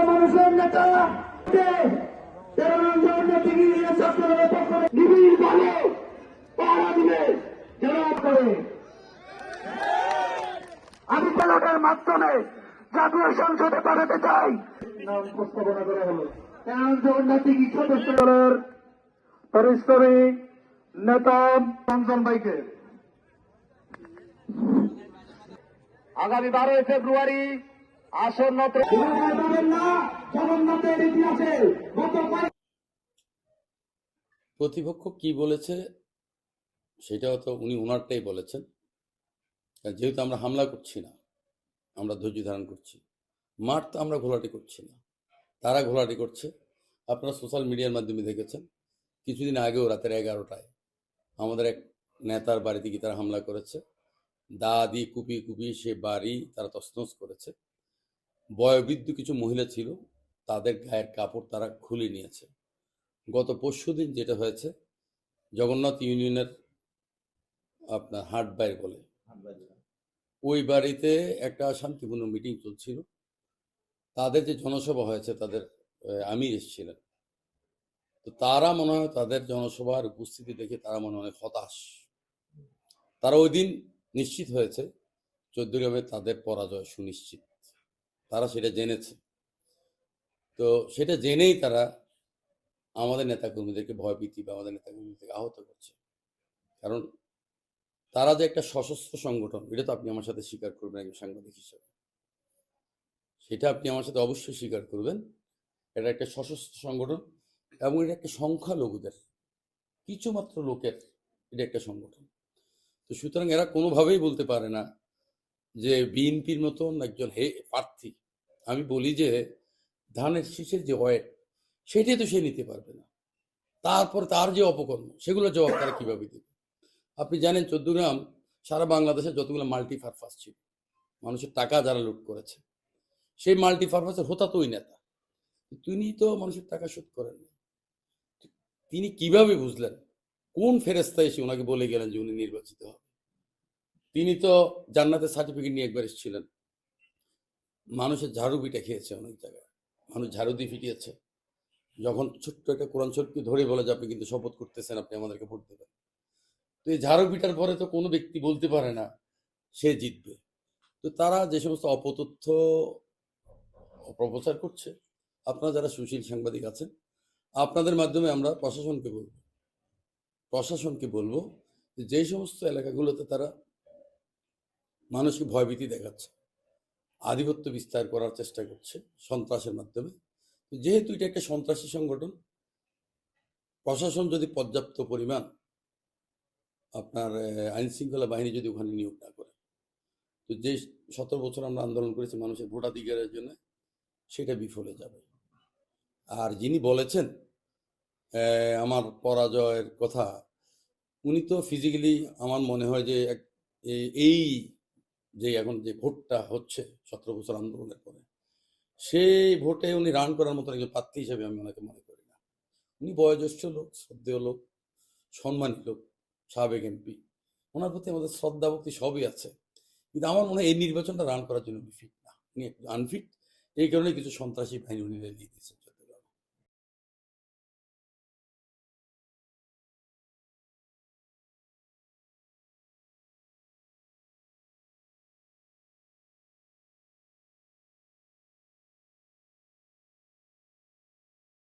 মানুষের নেতা নিবিড় ভাবে পাহারা দিলে যারা করে আমি ব্যালটের মাধ্যমে জাতীয় সংসদে পাঠাতে চাই নাম উপস্থাপনা করা হলো জগন্নাথী সদস্য দলের পারিশ্রমিক নেতা রঞ্জন ভাইকে আগামী 12 ফেব্রুয়ারি আসন্ন জগন্নাথের ইতিহাসে প্রতিপক্ষ কি বলেছে সেটাও তো উনি ওনারটাই বলেছেন। যেহেতু আমরা হামলা করছি না, আমরা ধৈর্য ধারণ করছি, মাঠ তো আমরা ঘোলাটি করছি না, তারা ঘোলাটি করছে। আপনারা সোশ্যাল মিডিয়ার মাধ্যমে দেখেছেন কিছুদিন আগেও রাতের 11টায় আমাদের এক নেতার বাড়িতে গিয়ে তারা হামলা করেছে। দা দিয়ে কুপিয়ে কুপিয়ে সে বাড়ি তারা তছনছ করেছে। বয়োবৃদ্ধ কিছু মহিলা ছিল, তাদের গায়ের কাপড় তারা খুলে নিয়েছে। গত পরশুদিন যেটা হয়েছে জগন্নাথ ইউনিয়নের আপনার হাটবাইর বলে ওই বাড়িতে একটা শান্তিপূর্ণ মিটিং চলছিল। তাদের যে জনসভা হয়েছে তাদের আমির এসেছিলেন। তো তারা মনে হয় তাদের জনসভার উপস্থিতি দেখে তারা মনে হয় হতাশ। তারা ওই দিন নিশ্চিত হয়েছে চৌদ্দগ্রামে তাদের পরাজয় সুনিশ্চিত, তারা সেটা জেনেছে। তো সেটা জেনেই তারা আমাদের নেতাকর্মীদেরকে ভয়ভীতি বা আমাদের নেতাকর্মীদেরকে আহত করছে। কারণ তারা যে একটা সশস্ত্র সংগঠন, এটা তো আপনি আমার সাথে স্বীকার করবেন একজন সাংবাদিক হিসেবে, সেটা আপনি আমার সাথে অবশ্যই স্বীকার করবেন। এটা একটা সশস্ত্র সংগঠন এবং এটা একটা সংখ্যালঘুদের কিছুমাত্র লোকের এটা একটা সংগঠন। তো সুতরাং এরা কোনোভাবেই বলতে পারে না যে বিএনপির মতন একজন প্রার্থী, আমি বলি যে ধানের শীষের যে ওয়েট সেটাই তো সে নিতে পারবে না, তারপর তার যে অপকর্ম সেগুলো জবাব তারা কিভাবে দেবে? আপনি জানেন চৌদ্দগ্রাম সারা বাংলাদেশে যতগুলো মাল্টিপারপাস ছিল, মানুষের টাকা যারা লুট করেছে, সেই মাল্টিপারপাসের হোতা তো ওই নেতা। তিনি তো মানুষের টাকা শোধ করেন না। তিনি কিভাবে বুঝলেন? কোন ফেরেস্তা এসে ওনাকে বলে গেলেন যে উনি নির্বাচিত হবে? তিনি তো জান্নাতের সার্টিফিকেট নিয়ে একবার এসেছিলেন। মানুষের ঝাড়ু পিটা খেয়েছে অনেক জায়গায়, মানুষ ঝাড়ু দিয়ে ফিটিয়েছে। যখন ছোট্ট একটা কোরআন শরীফকে ধরে বলে যে আপনি কিন্তু শপথ করতেছেন আপনি আমাদেরকে ভোট দেবেন, তো এই ঝাড়ু পিটার পরে তো কোনো ব্যক্তি বলতে পারে না সে জিতবে। তো তারা যে সমস্ত অপতথ্য অপপ্রচার করছে, আপনারা যারা সুশীল সাংবাদিক আছেন, আপনাদের মাধ্যমে আমরা প্রশাসনকে বলবো যে সমস্ত এলাকাগুলোতে তারা মানুষকে ভয়ভীতি দেখাচ্ছে, আধিপত্য বিস্তার করার চেষ্টা করছে সন্ত্রাসের মাধ্যমে, যেহেতু এটা একটা সন্ত্রাসী সংগঠন, প্রশাসন যদি পর্যাপ্ত পরিমাণ আপনার আইন শৃঙ্খলা বাহিনী যদি ওখানে নিয়োগ না করে, তো যে 17 বছর আমরা আন্দোলন করেছি মানুষের ভোটাধিকারের জন্য, সেটা বিফলে যাবে। আর যিনি বলেছেন আমার পরাজয়ের কথা, উনি তো ফিজিক্যালি আমার মনে হয় যে এই যে এখন যে ভোটটা হচ্ছে 17 বছর আন্দোলনের পরে, সেই ভোটে উনি রান করার মতো একজন প্রার্থী হিসেবে আমি ওনাকে মনে করি না। উনি বয়োজ্যেষ্ঠ লোক, শ্রদ্ধেয় লোক, সম্মানী লোক, সাবেক এমপি, ওনার প্রতি আমাদের শ্রদ্ধা ভক্তি সবই আছে। কিন্তু আমার মনে হয় এই নির্বাচনটা রান করার জন্য উনি ফিট না, উনি একটু আনফিট। এই কারণে কিছু সন্ত্রাসী বাহিনী উনি রেলিয়ে দিয়েছেন।